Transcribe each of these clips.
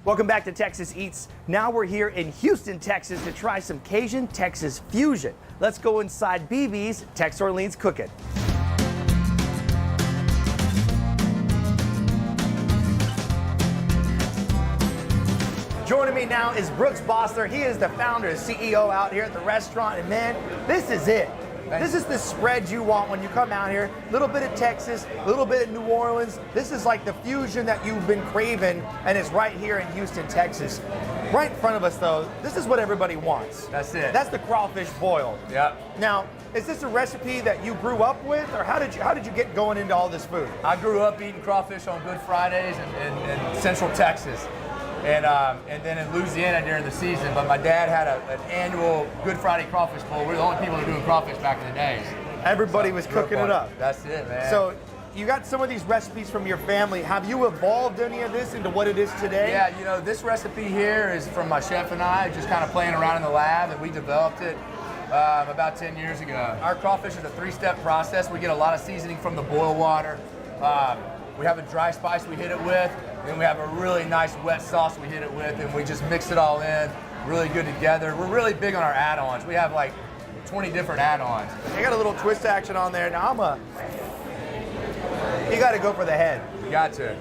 Welcome back to Texas Eats. Now we're here in Houston, Texas to try some Cajun Texas fusion. Let's go inside BB's Tex-Orleans Cookin'. Joining me now is Brook Bassler. He is the founder and CEO out here at the restaurant, and man, this is it. This is the spread you want when you come out here. A little bit of Texas, a little bit of New Orleans. This is like the fusion that you've been craving, and it's right here in Houston, Texas. Right in front of us, though, this is what everybody wants. That's it. That's the crawfish boiled. Yep. Now, is this a recipe that you grew up with, or how did you get going into all this food? I grew up eating crawfish on Good Fridays in Central Texas. And then in Louisiana during the season, but my dad had an annual Good Friday crawfish bowl. We're the only people that were doing crawfish back in the days. Everybody was cooking it up. That's it, man. So you got some of these recipes from your family. Have you evolved any of this into what it is today? Yeah, you know, this recipe here is from my chef and I, just kind of playing around in the lab, and we developed it about 10 years ago. Our crawfish is a 3-step process. We get a lot of seasoning from the boil water. We have a dry spice we hit it with, then we have a really nice wet sauce we hit it with, and we just mix it all in really good together. We're really big on our add-ons. We have like 20 different add-ons. I got a little twist action on there. Now you got to go for the head. You got to.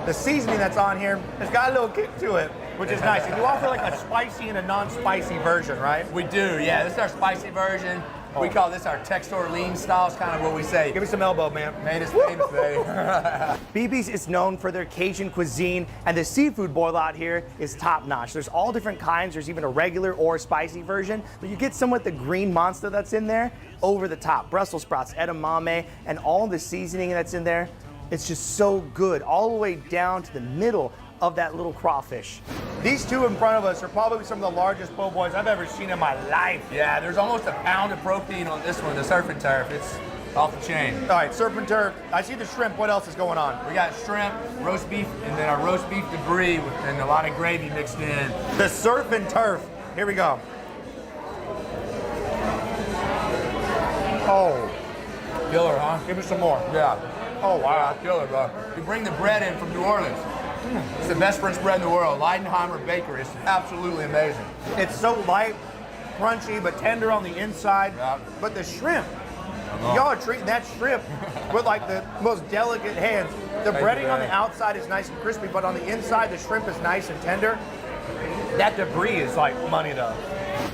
The seasoning that's on here has got a little kick to it, which is nice. And you offer like a spicy and a non-spicy version, right? We do, yeah. This is our spicy version. We call this our Tex-Orleans style, is kind of what we say. Give me some elbow, man. Made us famous, baby. BB's is known for their Cajun cuisine, and the seafood boil out here is top-notch. There's all different kinds. There's even a regular or spicy version, but you get some with the green monster that's in there, over the top. Brussels sprouts, edamame, and all the seasoning that's in there. It's just so good, all the way down to the middle of that little crawfish. These two in front of us are probably some of the largest po' boys I've ever seen in my life. Yeah, there's almost a pound of protein on this one, the surf and turf. It's off the chain. All right, surf and turf. I see the shrimp. What else is going on? We got shrimp, roast beef, and then our roast beef debris and a lot of gravy mixed in. The surf and turf. Here we go. Oh. Killer, huh? Give me some more. Yeah. Oh, wow. Yeah, killer, bro. We bring the bread in from New Orleans. It's the best French bread in the world. Leidenheimer Bakery. It's absolutely amazing. It's so light, crunchy, but tender on the inside. Yeah. But the shrimp, y'all are treating that shrimp with like the most delicate hands. The breading on the outside is nice and crispy, but on the inside, the shrimp is nice and tender. That debris is like money though.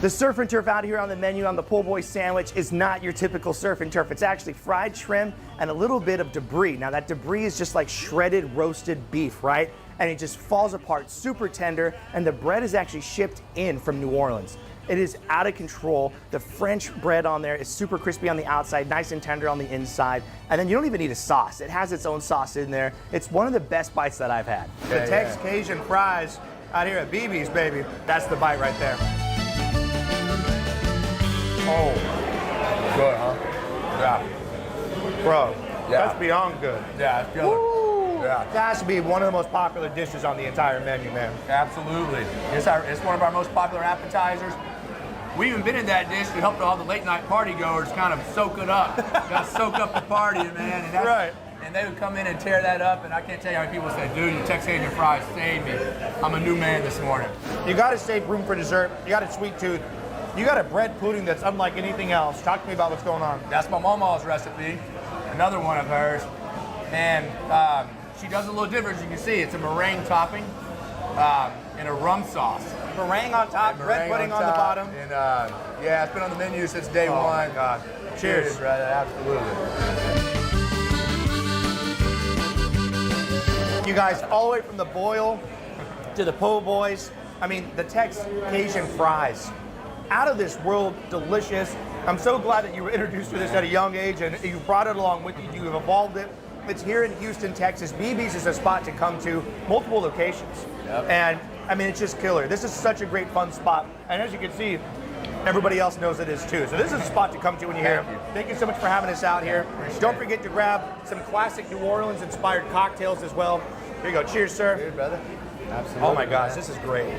The surf and turf out here on the menu on the po' boy sandwich is not your typical surf and turf. It's actually fried shrimp and a little bit of debris. Now that debris is just like shredded roasted beef, right? And it just falls apart, super tender, and the bread is actually shipped in from New Orleans. It is out of control. The French bread on there is super crispy on the outside, nice and tender on the inside, and then you don't even need a sauce. It has its own sauce in there. It's one of the best bites that I've had. The Tex Cajun fries out here at BB's, baby, that's the bite right there. Oh. Good, huh? Yeah. Bro, Yeah. that's beyond good. Yeah, it's killer. Woo! Yeah. That has to be one of the most popular dishes on the entire menu, man. Absolutely. It's one of our most popular appetizers. We even been in that dish to help all the late night party goers kind of soak it up. Got to soak up the party, man. And that's, right. And they would come in and tear that up, and I can't tell you how many people say, dude, your Tex Cajun fries saved me. I'm a new man this morning. You got to save room for dessert. You got a sweet tooth. You got a bread pudding that's unlike anything else. Talk to me about what's going on. That's my mama's recipe, another one of hers. And she does it a little different, as you can see. It's a meringue topping and a rum sauce. Meringue on top, bread pudding on the bottom. And yeah, it's been on the menu since day one. Oh my God. Cheers. Brother, absolutely. You guys, all the way from the boil to the po' boys. I mean, the Tex Cajun fries. Out of this world, delicious. I'm so glad that you were introduced to this at a young age and you brought it along with you. You've evolved it. It's here in Houston, Texas. BB's is a spot to come to, multiple locations. Yep. And I mean, it's just killer. This is such a great fun spot. And as you can see, everybody else knows it is too. So this is a spot to come to when you're here. Thank you so much for having us out here. Don't forget to grab some classic New Orleans inspired cocktails as well. Here you go. Cheers, sir. Cheers, brother. Absolutely. Oh my gosh, this is great.